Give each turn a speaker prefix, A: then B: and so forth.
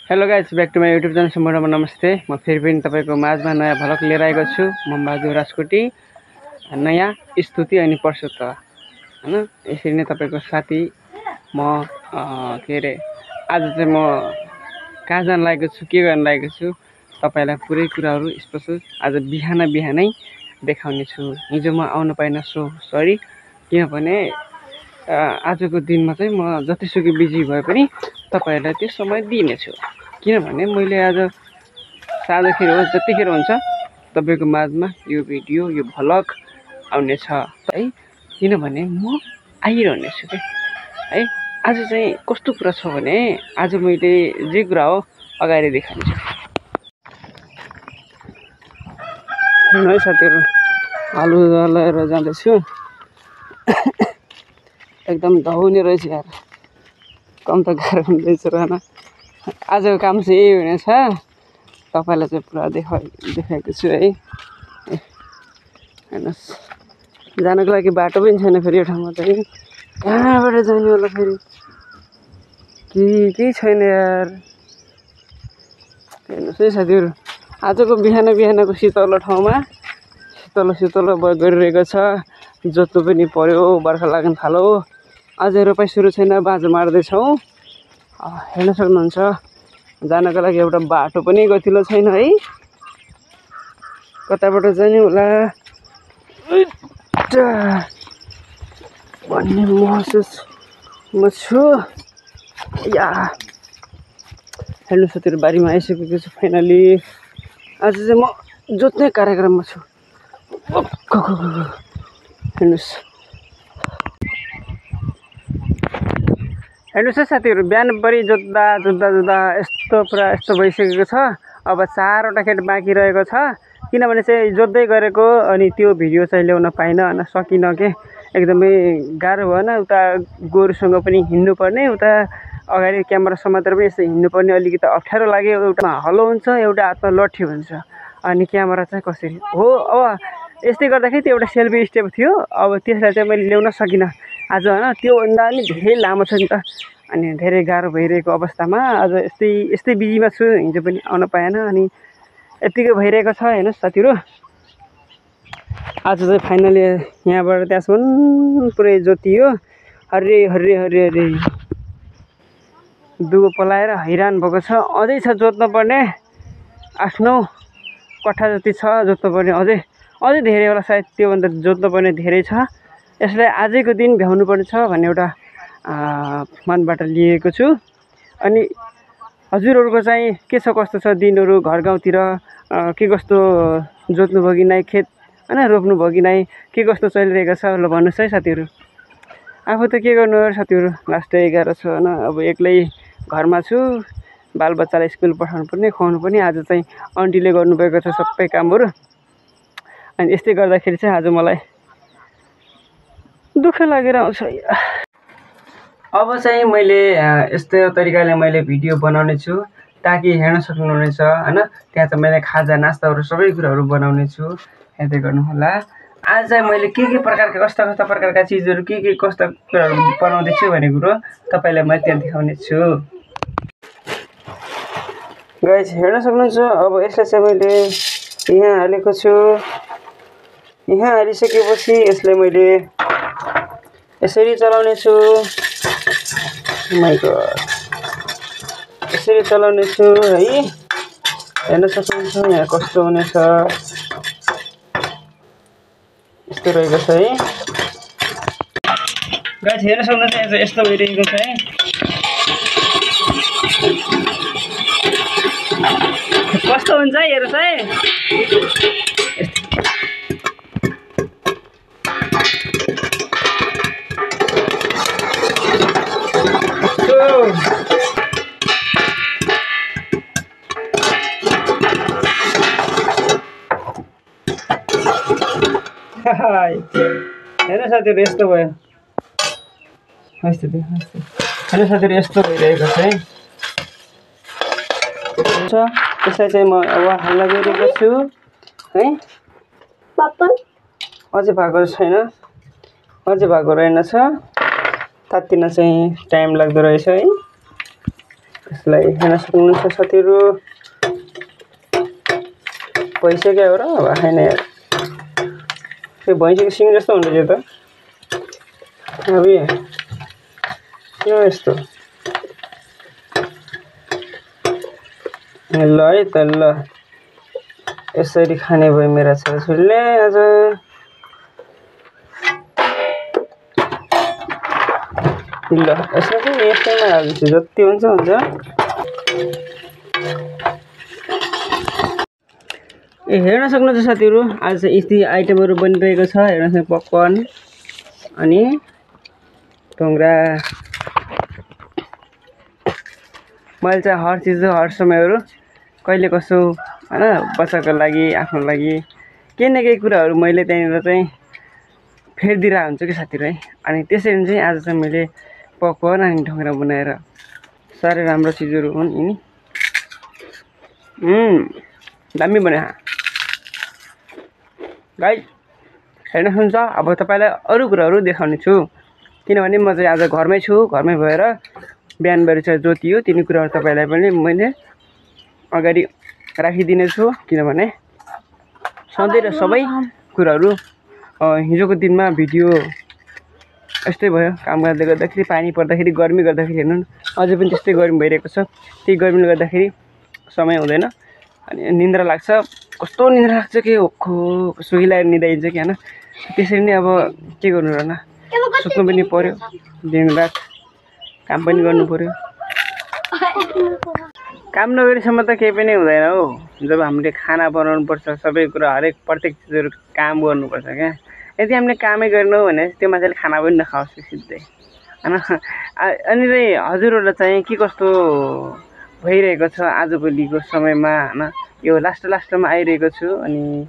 A: Hello guys back to my YouTube channel सम्पूर्णमा नमस्ते। म फेरि पनि तपाईँको माझमा नयाँ भ्लग लिएर आएको छु। म बाजु राजकोटी नयाँ स्तुति अनि प्रस्तुत हैन। यसरी नै तपाईँको साथी म के अरे आज चाहिँ म कहाँ जान लागेको छु, के गर्न लागेको छु तपाईँलाई पुरै कुराहरू स्पष्ट आज बिहानै देखाउने छु। हिजो म आउन पाइन सरी, किनभने आजको दिनमा चाहिँ म जतिसुकै बिजी भए पनि तपाईहरुलाई त्यो समय दिनेछु। किनभने मैले आज साँझखेर होस् जतिखेर हुन्छ तपाईको माझमा यो भिडियो यो भ्लग आउने छ है। किनभने म आइरहने छु के है। आज चाहिँ कस्तो कुरा छ भने आज मैले जे कुरा हो अगाडि देखाउँछु है साथीहरु। आलु लिएर जाँदैछु। एकदम धौने रहेछ यार, कम त गाह्रो हुँदैछ र हैन। आजको काम चाहिँ यही हुनेछ, तपाईलाई चाहिँ पुरा देखाएको छु है। हेर्नुस्, जानको लागि बाटो पनि छैन फेरि यो ठाउँमा चाहिँ कहाँबाट जाने होला फेरि, केही छैन यार। हेर्नुस् है साथीहरु, आजको बिहानको शीतल ठाउँमा शीतल गरिरहेको छ। जोत्नु पनि पर्यो, बर्खा लाग्न थाल्यो। अझै रोपाइ सुरु छैन, बाँझो मार्दैछौँ। हेर्न सक्नुहुन्छ जानको लागि एउटा बाटो पनि गतिलो छैन है। कताबाट जाने होला भन्ने महसुसमा छु या। हेर्नु साथीहरु, बारीमा आइसकेको छु फाइनली। आज चाहिँ म जोत्ने कार्यक्रममा छु। हेर्नुस् है साथीहरु, बिहानभरि जोत्दा यस्तो भइसकेको छ। अब 4वटा खेत बाँकी रहेको छ। किनभने चाहिँ जोत्दै गरेको अनि त्यो भिडियो चाहिँ ल्याउन पाइन अनि सकिन के, एकदमै गाह्रो भएन। उता गोरुसँग पनि हिँड्नु पर्ने, उता अगाडि क्यामेरा समातेर पनि यसो हिँड्नु पर्ने, अलिकति अप्ठ्यारो लाग्यो। एउटा हलो हुन्छ, एउटा हातमा लट्ठी हुन्छ, अनि क्यामेरा चाहिँ कसरी हो। अब यस्तै गर्दाखेरि त्यो एउटा सेल्फी स्टेप थियो। अब त्यसलाई चाहिँ मैले ल्याउन सकिनँ आज हैन। त्योभन्दा पनि धेरै लामो छ नि त, अनि धेरै गाह्रो भइरहेको अवस्थामा आज यस्तै बिजीमा छु। हिजो पनि आउन पाएन अनि यतिकै भइरहेको छ। हेर्नुस् साथीहरु, आज चाहिँ फाइनली यहाँबाट त्यहाँसम्म पुरै जोतियो। हरे दुगो पलाएर हैरान भएको छ। अझै छ जोत्नु पर्ने, 8-9 कट्ठा जति छ जोत्नु पर्ने। अझै धेरै होला सायद, त्योभन्दा जोत्नु पर्ने धेरै छ। यसलाई आजैको दिन भ्याउनु पर्ने छ भन्ने एउटा मनबाट लिएको छु। अनि हजुरहरूको चाहिँ के छ, कस्तो छ दिनहरू घर गाउँतिर, के कस्तो जोत्नु भयो कि नै खेत हैन, रोप्नु भयो कि नै, के कस्तो चलिरहेको छ ल भन्नुस् है साथीहरु। आफू त के गर्नु हो साथीहरु, लास्ट 11 छ हैन। अब एक्लै घरमा छु, बालबच्चालाई स्कुल पठाउनु पर्ने, खुवाउनु पर्ने। आज चाहिँ आन्टीले गर्नुभएको छ सबै कामहरू। अनि यस्तै गर्दाखेरि चाहिँ आज मलाई दुःख लागेर आउँछ। अब चाहिँ मैले यस्तो तरिकाले मैले भिडियो बनाउने छु ताकि हेर्न सक्नुहुनेछ हैन। त्यहाँ चाहिँ मैले खाजा नास्ताहरू सबै कुराहरू बनाउने छु, हेर्दै गर्नु होला। आज चाहिँ मैले के प्रकारका कस्ता प्रकारका चिजहरू के कस्ता कुराहरू बनाउँदै छु भन्ने कुरो तपाईलाई म त्यहाँ देखाउने छु। गाइस हेर्न सक्नुहुन्छ, अब यसलाई चाहिँ मैले यहाँ हालेको छु। यहाँ हालिसकेपछि यसलाई मैले यसरी चलाउने छु। माइ गॉड, यसरी चलाउने छु है। हेर्न सक्नुहुन्छ यहाँ कस्तो हुनेछ, यस्तो रहेको छ है। गाइस हेर्न सक्नुहुन्छ यहाँ यस्तो भइरहेको छ है। कस्तो हुन्छ हेर्नुस् है। हेर्नु साथीहरु यस्तो भयो। हेर्नु साथीहरु यस्तो भइरहेको छ है। यसलाई चाहिँ म अब हाल्न गइरहेको छु है। अझै भएको छैन, अझै भएको रहेनछ। तात्तिन चाहिँ टाइम लाग्दो रहेछ है। यसलाई हेर्न सक्नुहुन्छ साथीहरू। भइसक्यो हो र होइन यार, त्यो भैँसीको सिङ जस्तो हुन्छ त्यो त। अब किन यस्तो ल है त ल, यसरी खाने भयो मेरा छोराछोरीले आज। ल यसमा चाहिँ यस्तैमा हाल्छु, जति हुन्छ हुन्छ। हेर्न सक्नुहुन्छ साथीहरू, आज चाहिँ यस्तै आइटमहरू बनिरहेको छ। हेर्न सक्नु पपकर्न अनि ढुङ्ग्रा। मैले चाहिँ हर चिज हर समयहरू कहिले कसो होइन बच्चाको लागि आफ्नो लागि केही न केही कुराहरू मैले त्यहाँनिर चाहिँ फेरिदिरहेको हुन्छु कि साथीहरू है। अनि त्यसरी चाहिँ आज चाहिँ मैले पपकर्न अनि ढुङ्ग्रा बनाएर साह्रै राम्रो चिजहरू हुन् यिनी। दामी बने गाइस, हेर्न सक्नुहुन्छ। अब तपाईँलाई अरू कुराहरू देखाउने छु, किनभने म चाहिँ आज घरमै छु। घरमै भएर बिहान बेलुका चाहिँ जोतियो तिनी कुराहरू तपाईँलाई पनि मैले अगाडि राखिदिनेछु। किनभने सधैँ र सबै कुराहरू हिजोको दिनमा भिडियो यस्तै भयो। काम गर्दै गर्दाखेरि, पानी पर्दाखेरि, गर्मी गर्दाखेरि, हेर्नु अझै पनि त्यस्तै गर्मी भइरहेको छ। त्यही गर्मीले गर्दाखेरि समय हुँदैन अनि निन्द्रा लाग्छ। कस्तो निन्द्रा लाग्छ कि ओखो सुइलाएर निदाइन्छ कि होइन। त्यसरी नै अब के गर्नु र, सुत्नु पनि पर्यो, दिनरात काम पनि गर्नु पर्यो। काम नगरेसम्म त केही पनि हुँदैन हो। जब हामीले खाना बनाउनुपर्छ, सबै कुरा हरेक प्रत्येक चिजहरू काम गर्नुपर्छ क्या। यदि हामीले कामै गरेनौँ भने त्यो मान्छेले खाना पनि नखाओस् सिधै होइन। अनि चाहिँ हजुरहरूलाई चाहिँ के कस्तो भइरहेको छ आजभोलिको समयमा होइन। यो लास्टमा आइरहेको छु अनि